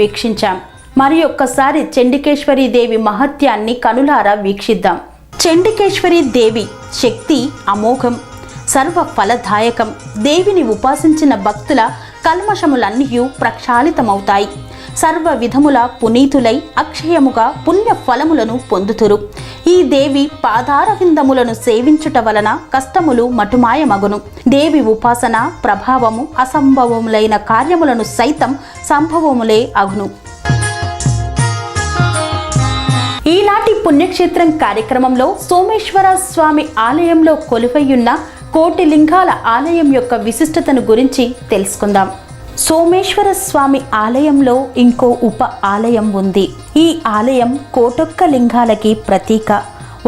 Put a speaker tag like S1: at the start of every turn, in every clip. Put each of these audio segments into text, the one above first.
S1: వీక్షించాం. మరి ఒక్కసారి చండికేశ్వరి దేవి మహత్యాన్ని కనులారా వీక్షిద్దాం. చండికేశ్వరి దేవి శక్తి అమోఘం, సర్వ ఫలదాయకం. దేవిని ఉపాసించిన భక్తుల కల్మషములన్నీ ప్రక్షాళితమవుతాయి. సర్వ విధముల పునీతులై అక్షయముగా పుణ్య ఫలములను పొందుతురు. ఈ దేవి పాదార విందములను సేవించుట వలన కష్టములు మటుమాయమగును. దేవి ఉపాసన ప్రభావము అసంభవములైన కార్యములను సైతం సంభవములే అగును. ఈనాటి పుణ్యక్షేత్రం కార్యక్రమంలో సోమేశ్వర స్వామి ఆలయంలో కొలువైయున్న కోటి లింగాల ఆలయం యొక్క విశిష్టతను గురించి తెలుసుకుందాం. సోమేశ్వర స్వామి ఆలయంలో ఇంకో ఉప ఆలయం ఉంది. ఈ ఆలయం కోటొక్క లింగాలకి ప్రతీక.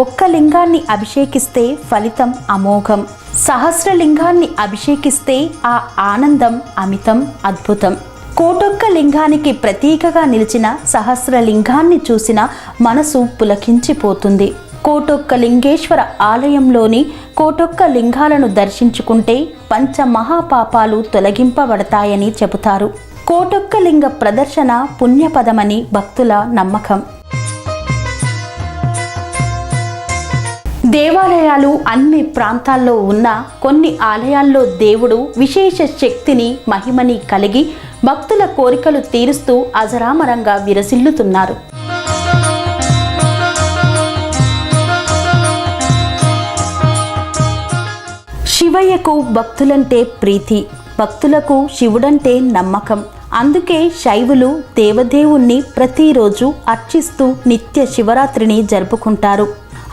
S1: ఒక్క లింగాన్ని అభిషేకిస్తే ఫలితం అమోఘం. సహస్రలింగాన్ని అభిషేకిస్తే ఆ ఆనందం అమితం, అద్భుతం. కోటొక్క లింగానికి ప్రతీకగా నిలిచిన సహస్రలింగాన్ని చూసిన మనసు పులకించిపోతుంది. కోటొక్క లింగేశ్వర ఆలయంలోని కోటొక్క లింగాలను దర్శించుకుంటే పంచమహాపాపాలు తొలగింపబడతాయని చెబుతారు. కోటొక్క లింగ ప్రదర్శన పుణ్యపదమని భక్తుల నమ్మకం. దేవాలయాలు అన్ని ప్రాంతాల్లో ఉన్న కొన్ని ఆలయాల్లో దేవుడు విశేష శక్తిని, మహిమని కలిగి భక్తుల కోరికలు తీరుస్తూ అజరామరంగా విరసిల్లుతున్నారు. శివయ్యకు భక్తులంటే ప్రీతి, భక్తులకు శివుడంటే నమ్మకం. అందుకే శైవులు దేవదేవుణ్ణి ప్రతిరోజు అర్చిస్తూ నిత్య శివరాత్రిని జరుపుకుంటారు.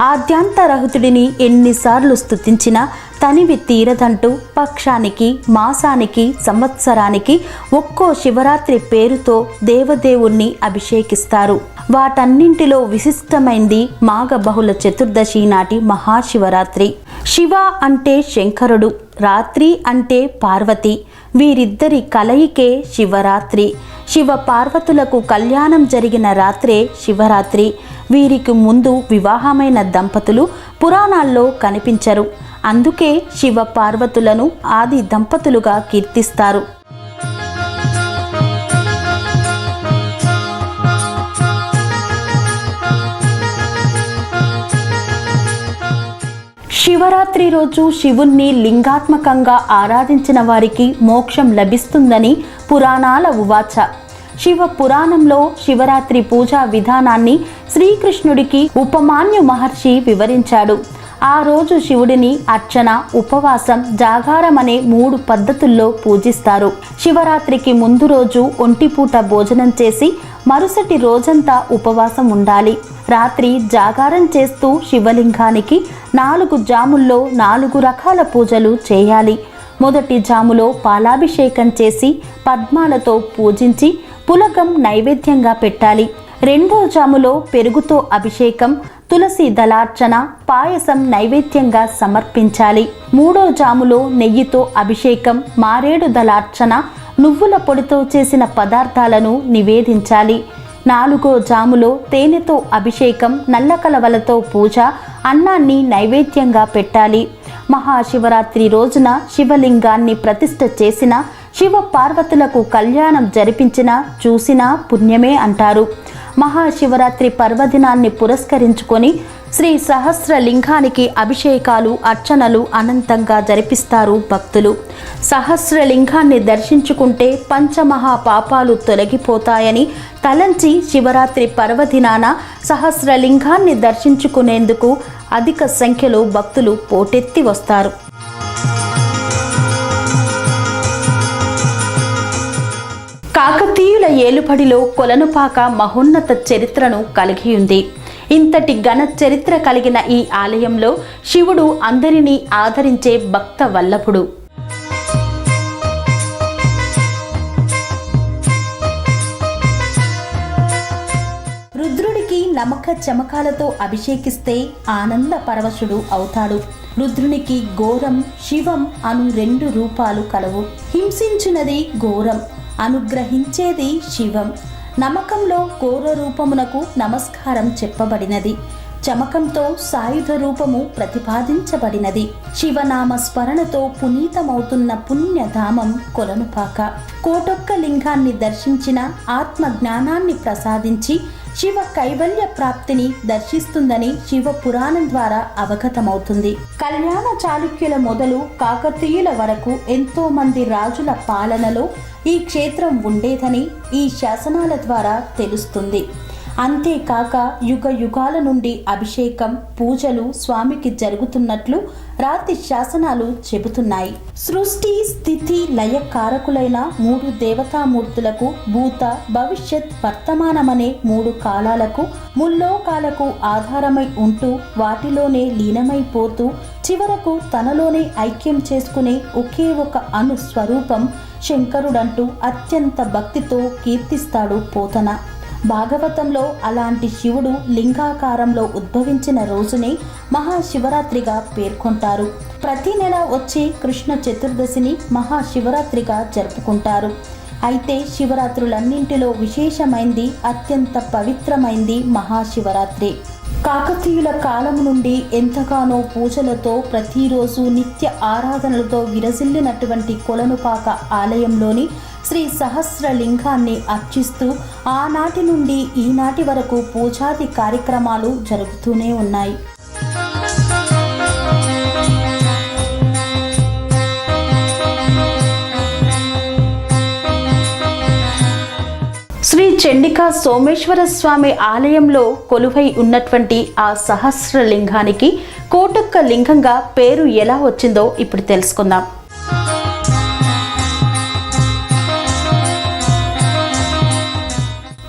S1: ఆద్యాంతరహితుడిని ఎన్నిసార్లు స్తుతించినా తనివి తీరదంటూ పక్షానికి, మాసానికి, సంవత్సరానికి ఒక్కో శివరాత్రి పేరుతో దేవదేవుణ్ణి అభిషేకిస్తారు. వాటన్నింటిలో విశిష్టమైంది మాఘ బహుళ చతుర్దశి నాటి మహాశివరాత్రి. శివ అంటే శంకరుడు, రాత్రి అంటే పార్వతి. వీరిద్దరి కలయికే శివరాత్రి. శివ పార్వతులకు కళ్యాణం జరిగిన రాత్రే శివరాత్రి. వీరికి ముందు వివాహమైన దంపతులు పురాణాల్లో కనిపించరు. అందుకే శివ పార్వతులను ఆది దంపతులుగా కీర్తిస్తారు. శివరాత్రి రోజు శివుణ్ణి లింగాత్మకంగా ఆరాధించిన వారికి మోక్షం లభిస్తుందని పురాణాల ఉవాచ. శివ పురాణంలో శివరాత్రి పూజా విధానాన్ని శ్రీకృష్ణుడికి ఉపమాన్యు మహర్షి వివరించాడు. ఆ రోజు శివుడిని అర్చన, ఉపవాసం, జాగారం అనే 3 పద్ధతుల్లో పూజిస్తారు. శివరాత్రికి ముందు రోజు ఒంటిపూట భోజనం చేసి మరుసటి రోజంతా ఉపవాసం ఉండాలి. రాత్రి జాగారం చేస్తూ శివలింగానికి 4 జాముల్లో 4 రకాల పూజలు చేయాలి. మొదటి జాములో పాలాభిషేకం చేసి పద్మాలతో పూజించి పులగం నైవేద్యంగా పెట్టాలి. రెండో జాములో పెరుగుతో అభిషేకం, తులసి దళార్చన, పాయసం నైవేద్యంగా సమర్పించాలి. మూడో జాములో నెయ్యితో అభిషేకం, మారేడు దళార్చన, నువ్వుల పొడితో చేసిన పదార్థాలను నివేదించాలి. నాలుగో జాములో తేనెతో అభిషేకం, నల్ల కలవలతో పూజ, అన్నాన్ని నైవేద్యంగా పెట్టాలి. మహాశివరాత్రి రోజున శివలింగాన్ని ప్రతిష్ఠ చేసిన, శివ పార్వతులకు కళ్యాణం జరిపించిన, చూసిన పుణ్యమే అంటారు. మహాశివరాత్రి పర్వదినాన్ని పురస్కరించుకొని శ్రీ సహస్రలింగానికి అభిషేకాలు, అర్చనలు అనంతంగా జరిపిస్తారు భక్తులు. సహస్రలింగాన్ని దర్శించుకుంటే పంచమహా పాపాలు తొలగిపోతాయని తలంచి శివరాత్రి పర్వదినాన సహస్రలింగాన్ని దర్శించుకునేందుకు అధిక సంఖ్యలో భక్తులు పోటెత్తి వస్తారు. కాకతీయుల ఏలుబడిలో కొలనుపాక మహోన్నత చరిత్రను కలిగి ఉంది. ఇంతటి ఘన చరిత్ర కలిగిన ఈ ఆలయంలో శివుడు అందరినీ ఆదరించే భక్త వల్లభుడు. రుద్రుడికి నమక చమకాలతో అభిషేకిస్తే ఆనంద పరవశుడు అవుతాడు. రుద్రునికి ఘోరం, శివం అను 2 రూపాలు కలవు. హింసించినది ఘోరం, అనుగ్రహించేది శివం. నమకంలో ఘోర రూపమునకు నమస్కారం చెప్పబడినది. చమకంతో సాయుధ రూపము ప్రతిపాదించబడినది. శివనామ స్మరణతో పునీతమవుతున్న పుణ్యధామం కొలనుపాక. కోటొక్క లింగాన్ని దర్శించిన ఆత్మ జ్ఞానాన్ని ప్రసాదించి శివ కైవల్య ప్రాప్తిని దర్శిస్తుందని శివ పురాణం ద్వారా అవగతమవుతుంది. కళ్యాణ చాళుక్యుల మొదలు కాకతీయుల వరకు ఎంతో మంది రాజుల పాలనలో ఈ క్షేత్రం ఉండేదని ఈ శాసనాల ద్వారా తెలుస్తుంది. అంతేకాక యుగ యుగాల నుండి అభిషేకం, పూజలు స్వామికి జరుగుతున్నట్లు రాతి శాసనాలు చెబుతున్నాయి. సృష్టి స్థితి లయ కారకులైన 3 దేవతామూర్తులకు భూత భవిష్యత్ వర్తమానమనే 3 కాలాలకు ముల్లోకాలకు ఆధారమై ఉంటూ వాటిలోనే లీనమైపోతూ చివరకు తనలోనే ఐక్యం చేసుకునే ఒకే ఒక అణు స్వరూపం శంకరుడంటూ అత్యంత భక్తితో కీర్తిస్తాడు పోతన. భాగవతంలో అలాంటి శివుడు లింగాకారంలో ఉద్భవించిన రోజునే మహాశివరాత్రిగా పేర్కొంటారు. ప్రతి నెల వచ్చే కృష్ణ చతుర్దశిని మహాశివరాత్రిగా జరుపుకుంటారు. అయితే శివరాత్రులన్నింటిలో విశేషమైంది, అత్యంత పవిత్రమైంది మహాశివరాత్రి. కాకతీయుల కాలం నుండి ఎంతగానో పూజలతో ప్రతిరోజు నిత్య ఆరాధనలతో విరజిల్లినటువంటి కొలనుపాక ఆలయంలోని శ్రీ సహస్రలింగాన్ని అర్చిస్తూ ఆనాటి నుండి ఈనాటి వరకు పూజాది కార్యక్రమాలు జరుగుతూనే ఉన్నాయి. శ్రీ చండికా సోమేశ్వర స్వామి ఆలయంలో కొలువై ఉన్నటువంటి ఆ సహస్రలింగానికి కోటొక్క లింగంగా పేరు ఎలా వచ్చిందో ఇప్పుడు తెలుసుకుందాం.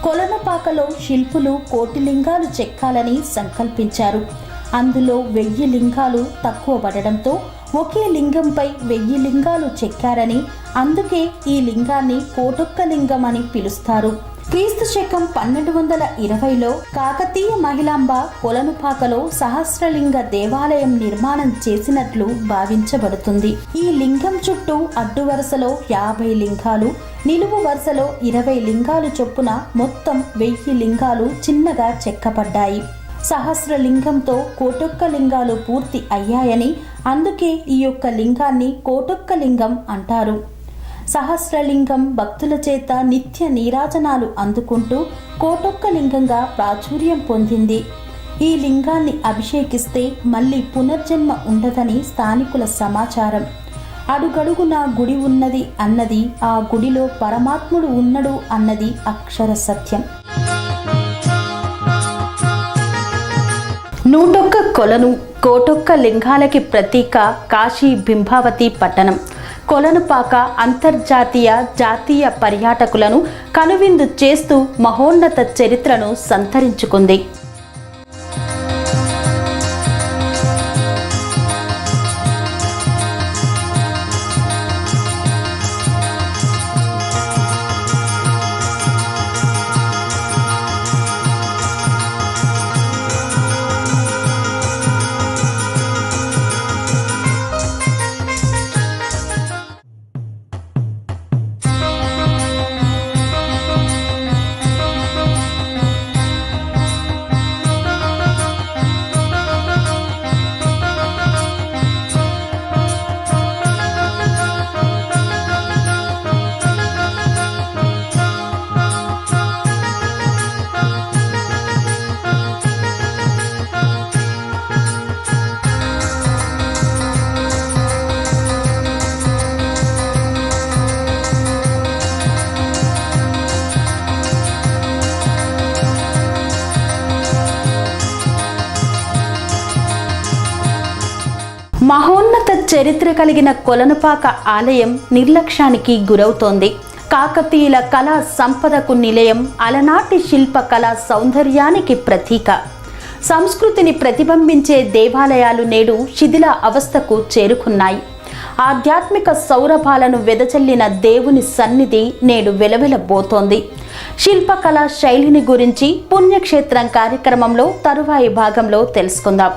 S1: కొలనుపాకలో శిల్పులు 1,000 లింగాలు చెక్కాలని సంకల్పించారు. అందులో 1000 లింగాలు తక్కువ పడడంతో ఒకే లింగంపై 1000 లింగాలు చెక్కారని, అందుకే ఈ లింగాన్ని కోటొక్క లింగం అని పిలుస్తారు. క్రీస్తు శకం 1220లో కాకతీయ మహిళాంబ కొలనుపాకలో సహస్రలింగ దేవాలయం నిర్మాణం చేసినట్లు భావించబడుతుంది. ఈ లింగం చుట్టూ అడ్డు వరుసలో 50 లింగాలు, నిలువు వరుసలో 20 లింగాలు చొప్పున మొత్తం 1000 లింగాలు చిన్నగా చెక్కబడ్డాయి. సహస్రలింగంతో కోటొక్క లింగాలు పూర్తి అయ్యాయని, అందుకే ఈ యొక్క లింగాన్ని కోటొక్క లింగం అంటారు. సహస్రలింగం భక్తుల చేత నిత్య నీరాజనాలు అందుకుంటూ కోటొక్క లింగంగా ప్రాచుర్యం పొందింది. ఈ లింగాన్ని అభిషేకిస్తే మళ్ళీ పునర్జన్మ ఉండదని స్థానికుల సమాచారం. అడుగడుగున గుడి ఉన్నది అన్నది, ఆ గుడిలో పరమాత్ముడు ఉన్నడు అన్నది అక్షర సత్యం. 101 కొలను కోటొక్క లింగాలకి ప్రతీక కాశీ బింబావతి పట్టణం. కొలనుపాక అంతర్జాతీయ జాతీయ పర్యాటకులను కనువిందు చేస్తూ మహోన్నత చరిత్రను సంతరించుకుంది. మహోన్నత చరిత్ర కలిగిన కొలనుపాక ఆలయం నిర్లక్ష్యానికి గురవుతోంది. కాకతీయుల కళా సంపదకు నిలయం, అలనాటి శిల్ప కళా సౌందర్యానికి ప్రతీక. సంస్కృతిని ప్రతిబింబించే దేవాలయాలు నేడు శిథిల అవస్థకు చేరుకున్నాయి. ఆధ్యాత్మిక సౌరభాలను వెదజల్లిన దేవుని సన్నిధి నేడు వెలవెలబోతోంది. శిల్పకళా శైలిని గురించి పుణ్యక్షేత్రం కార్యక్రమంలో తరువాయి భాగంలో తెలుసుకుందాం.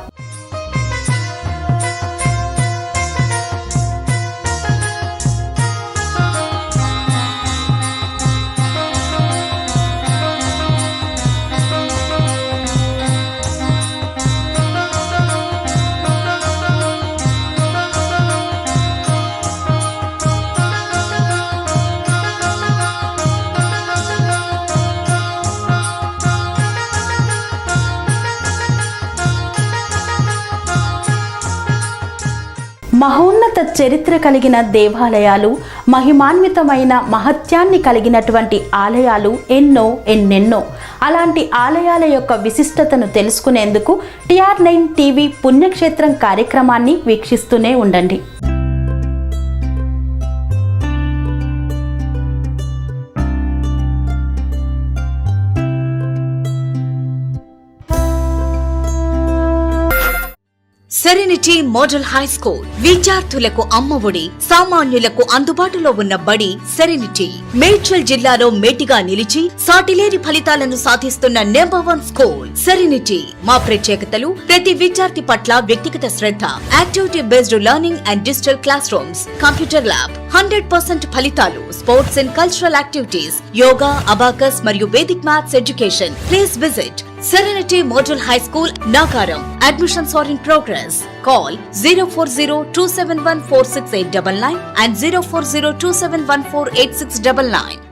S1: మహోన్నత చరిత్ర కలిగిన దేవాలయాలు, మహిమాన్వితమైన మహత్యాన్ని కలిగినటువంటి ఆలయాలు ఎన్నెన్నో. అలాంటి ఆలయాల యొక్క విశిష్టతను తెలుసుకునేందుకు TR9 టీవీ పుణ్యక్షేత్రం కార్యక్రమాన్ని వీక్షిస్తూనే ఉండండి.
S2: సెరెనిటీ మోడల్ హై స్కూల్ విద్యార్థులకు అమ్మఒడి, సామాన్యులకు అందుబాటులో ఉన్న బడి సెరెనిటీ. మేడ్చల్ జిల్లాలో మేటిగా నిలిచి సాటిలేని ఫలితాలను సాధిస్తున్న #1 స్కూల్ సెరెనిటీ. మా ప్రత్యేకతలు: ప్రతి విద్యార్థి పట్ల వ్యక్తిగత శ్రద్ధ, activity based learning and digital classrooms, computer lab, 100% ఫలితాలు, sports and cultural activities, yoga, abacus మరియు Vedic maths education. Please visit Serenity Model High School, Nagaram. Admissions are in progress. Call 040-271-46899 and 040-271-48699.